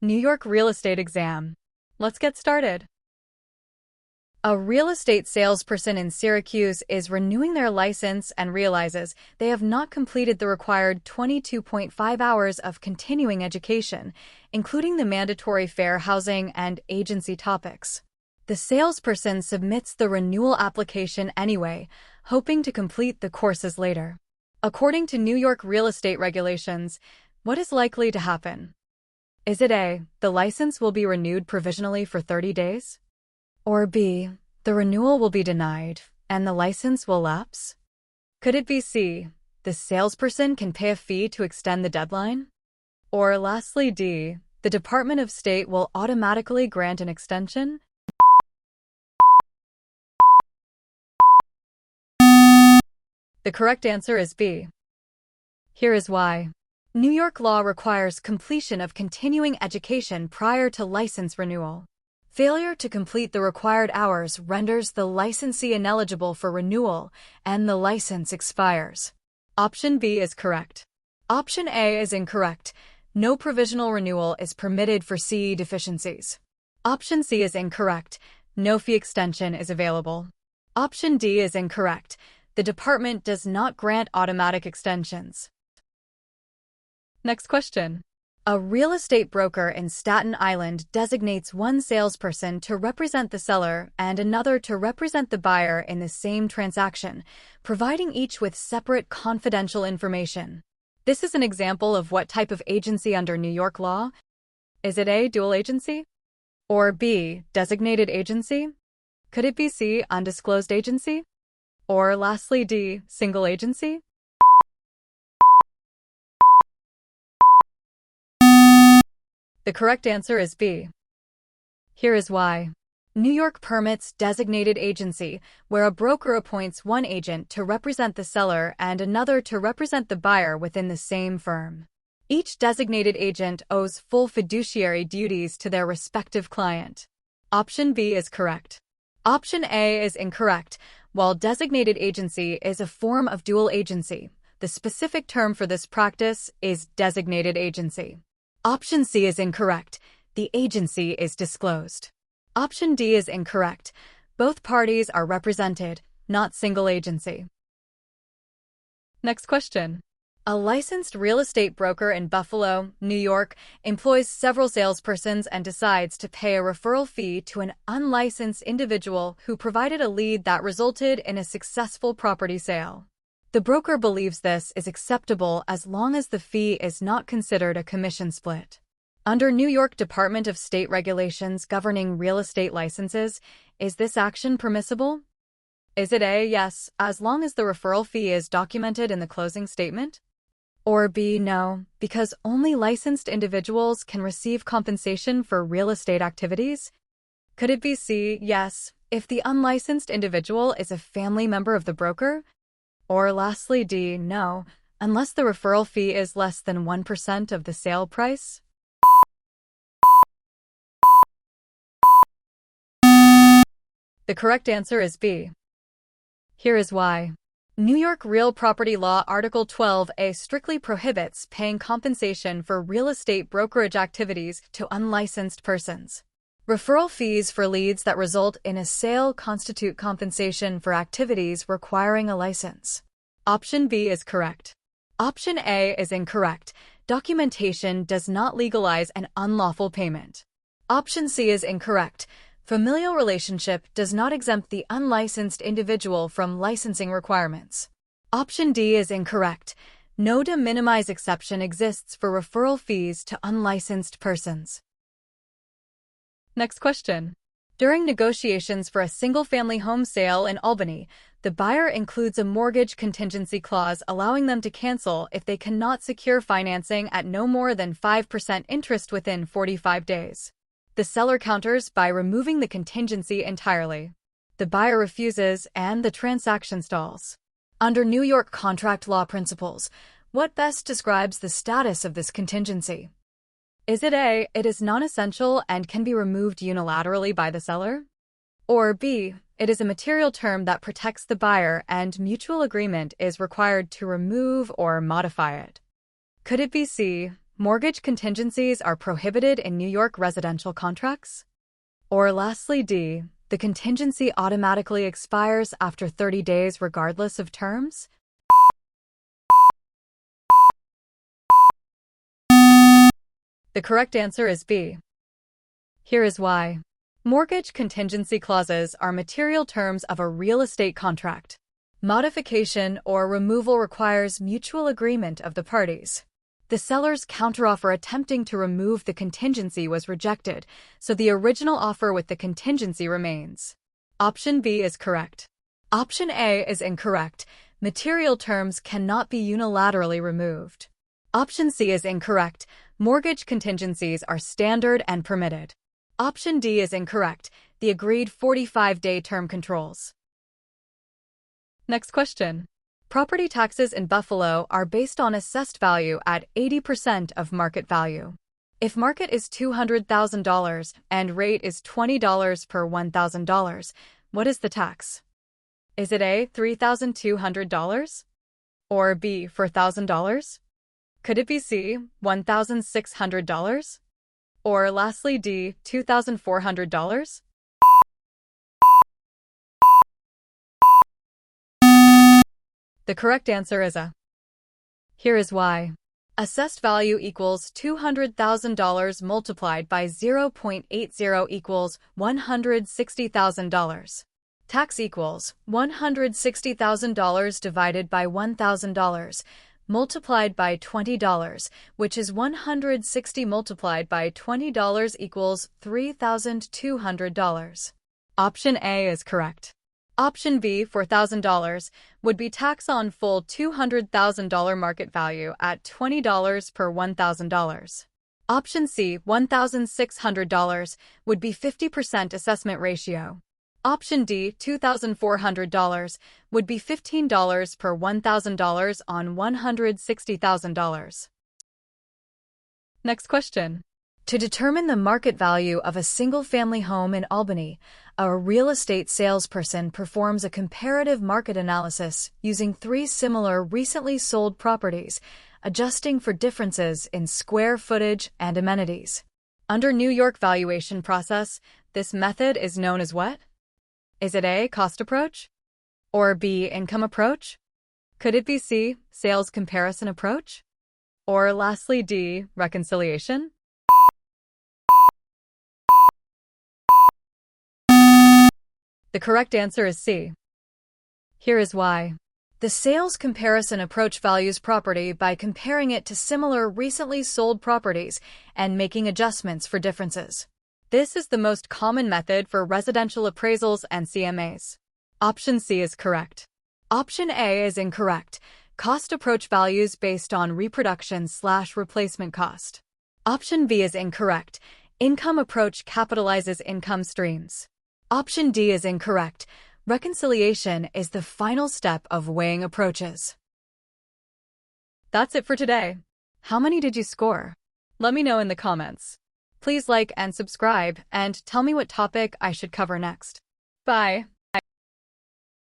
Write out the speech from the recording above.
New York real estate exam. Let's get started. A real estate salesperson in Syracuse is renewing their license and realizes they have not completed the required 22.5 hours of continuing education, including the mandatory fair housing and agency topics. The salesperson submits the renewal application anyway, hoping to complete the courses later. According to New York real estate regulations, what is likely to happen? Is it A, the license will be renewed provisionally for 30 days? Or B, the renewal will be denied and the license will lapse? Could it be C, the salesperson can pay a fee to extend the deadline? Or lastly D, the Department of State will automatically grant an extension? The correct answer is B. Here is why. New York law requires completion of continuing education prior to license renewal. Failure to complete the required hours renders the licensee ineligible for renewal, and the license expires. Option B is correct. Option A is incorrect. No provisional renewal is permitted for CE deficiencies. Option C is incorrect. No fee extension is available. Option D is incorrect. The department does not grant automatic extensions. Next question. A real estate broker in Staten Island designates one salesperson to represent the seller and another to represent the buyer in the same transaction, providing each with separate confidential information. This is an example of what type of agency under New York law? Is it A, dual agency? Or B, designated agency? Could it be C, undisclosed agency? Or lastly D, single agency? The correct answer is B. Here is why. New York permits designated agency, where a broker appoints one agent to represent the seller and another to represent the buyer within the same firm. Each designated agent owes full fiduciary duties to their respective client. Option B is correct. Option A is incorrect. While designated agency is a form of dual agency, the specific term for this practice is designated agency. Option C is incorrect. The agency is disclosed. Option D is incorrect. Both parties are represented, not single agency. Next question. A licensed real estate broker in Buffalo, New York, employs several salespersons and decides to pay a referral fee to an unlicensed individual who provided a lead that resulted in a successful property sale. The broker believes this is acceptable as long as the fee is not considered a commission split. Under New York Department of State regulations governing real estate licenses, is this action permissible? Is it A, yes, as long as the referral fee is documented in the closing statement? Or B, no, because only licensed individuals can receive compensation for real estate activities? Could it be C, yes, if the unlicensed individual is a family member of the broker? Or lastly D, no, unless the referral fee is less than 1% of the sale price? The correct answer is B. Here is why. New York Real Property Law Article 12A strictly prohibits paying compensation for real estate brokerage activities to unlicensed persons. Referral fees for leads that result in a sale constitute compensation for activities requiring a license. Option B is correct. Option A is incorrect. Documentation does not legalize an unlawful payment. Option C is incorrect. Familial relationship does not exempt the unlicensed individual from licensing requirements. Option D is incorrect. No de minimis exception exists for referral fees to unlicensed persons. Next question. During negotiations for a single-family home sale in Albany, the buyer includes a mortgage contingency clause allowing them to cancel if they cannot secure financing at no more than 5% interest within 45 days. The seller counters by removing the contingency entirely. The buyer refuses and the transaction stalls. Under New York contract law principles, what best describes the status of this contingency? Is it A, it is non-essential and can be removed unilaterally by the seller? Or B, it is a material term that protects the buyer and mutual agreement is required to remove or modify it? Could it be C, Mortgage contingencies are prohibited in New York residential contracts? Or lastly, D. The contingency automatically expires after 30 days regardless of terms? The correct answer is B. Here is why. Mortgage contingency clauses are material terms of a real estate contract. Modification or removal requires mutual agreement of the parties. The seller's counteroffer attempting to remove the contingency was rejected, so the original offer with the contingency remains. Option B is correct. Option A is incorrect. Material terms cannot be unilaterally removed. Option C is incorrect. Mortgage contingencies are standard and permitted. Option D is incorrect. The agreed 45-day term controls. Next question. Property taxes in Buffalo are based on assessed value at 80% of market value. If market is $200,000 and rate is $20 per $1,000, what is the tax? Is it A, $3,200? Or B, $4,000? Could it be C, $1,600? Or lastly D, $2,400? The correct answer is A. Here is why. Assessed value equals $200,000 multiplied by 0.80 equals $160,000. Tax equals $160,000 divided by $1,000 multiplied by $20, which is 160 multiplied by $20 equals $3,200. Option A is correct. Option B, $4,000, would be tax on full $200,000 market value at $20 per $1,000. Option C, $1,600, would be 50% assessment ratio. Option D, $2,400, would be $15 per $1,000 on $160,000. Next question. To determine the market value of a single-family home in Albany, a real estate salesperson performs a comparative market analysis using 3 similar recently sold properties, adjusting for differences in square footage and amenities. Under New York valuation process, this method is known as what? Is it A, cost approach? Or B, income approach? Could it be C, sales comparison approach? Or lastly D, reconciliation? The correct answer is C. Here is why. The sales comparison approach values property by comparing it to similar recently sold properties and making adjustments for differences. This is the most common method for residential appraisals and CMAs. Option C is correct. Option A is incorrect. Cost approach values based on reproduction/replacement cost. Option B is incorrect. Income approach capitalizes income streams. Option D is incorrect. Reconciliation is the final step of weighing approaches. That's it for today. How many did you score? Let me know in the comments. Please like and subscribe, and tell me what topic I should cover next. Bye.